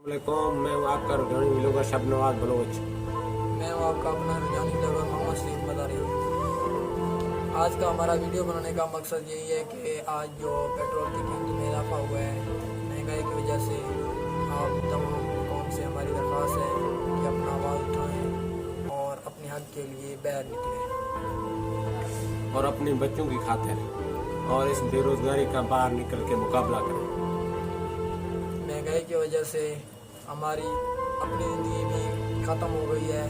वालेकुम, मैं हूँ आपका रुझानी व्लॉगर शबनवाज बलोच। मैं हूँ आपका अपना रुझानी व्लॉगर मोहम्मद सलीम मदारी। आज का हमारा वीडियो बनाने का मकसद यही है कि आज जो पेट्रोल की कीमत में इजाफा हुआ है महंगाई की वजह से, आप तमाम कौम से हमारी दरख्वास्त है कि अपना आवाज़ उठाएँ और अपने हक के लिए बाहर निकलें और अपने बच्चों की खातिर और इस बेरोजगारी का बाहर निकल के मुकाबला करें। महंगाई की वजह से हमारी अपनी ज़िंदगी भी ख़त्म हो गई है।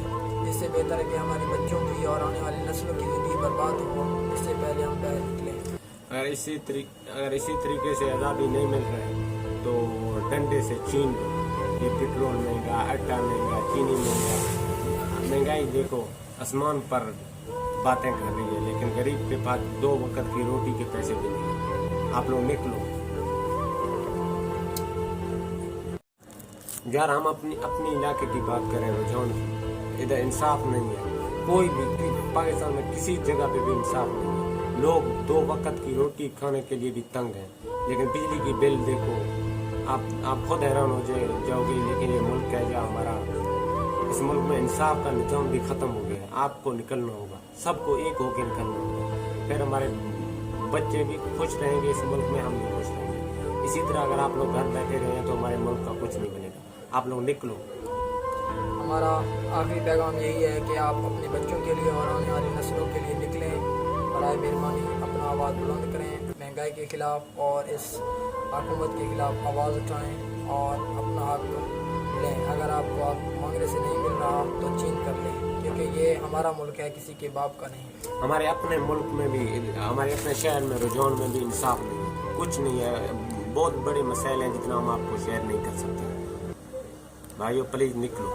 इससे बेहतर है कि हमारे बच्चों की और आने वाली नस्लों की ज़िंदगी बर्बाद हो, इससे पहले हम बाहर निकलें। अगर इसी तरीके से आज़ादी नहीं मिल रहा है तो डंडे से छीन लो। ये पेट्रोल महंगा, आटा महंगा, चीनी महंगा, महंगाई देखो आसमान पर बातें कर रही है, लेकिन गरीब के पास 2 वक्त की रोटी के पैसे भी नहीं है। आप लोग निकलो यार। हम अपनी इलाके की बात करें रुझान की, इधर इंसाफ नहीं है। कोई भी पाकिस्तान में किसी जगह पे भी इंसाफ नहीं है। लोग 2 वक्त की रोटी खाने के लिए भी तंग हैं, लेकिन बिजली की बिल देखो, आप खुद हैरान हो जाओगे। लेकिन ये मुल्क है जो हमारा, इस मुल्क में इंसाफ का निज़ाम भी ख़त्म हो गया है। आपको निकलना होगा, सबको एक होकर निकलना होगा, फिर हमारे बच्चे भी खुश रहेंगे इस मुल्क में, हम भी खुश रहेंगे। इसी तरह अगर आप लोग घर बैठे रहें तो हमारे मुल्क का कुछ नहीं बनेगा। आप लोग निकलो। हमारा आखिरी पैगाम यही है कि आप अपने बच्चों के लिए और आने वाली नस्लों के लिए निकलें। बराए मेहरबानी अपना आवाज़ बुलंद करें, महंगाई के ख़िलाफ़ और इस हुकूमत के ख़िलाफ़ आवाज़ उठाएं और अपना हक लें। अगर आपको हक मांगने से नहीं मिल रहा तो छीन कर लें, क्योंकि ये हमारा मुल्क है, किसी के बाप का नहीं। हमारे अपने मुल्क में भी, हमारे अपने शहर में रुझान में भी इंसाफ नहीं है, कुछ नहीं है। बहुत बड़े मसाइल हैं जितना हम आपको शेयर नहीं कर सकते। भाइयों प्लीज़ निकलो।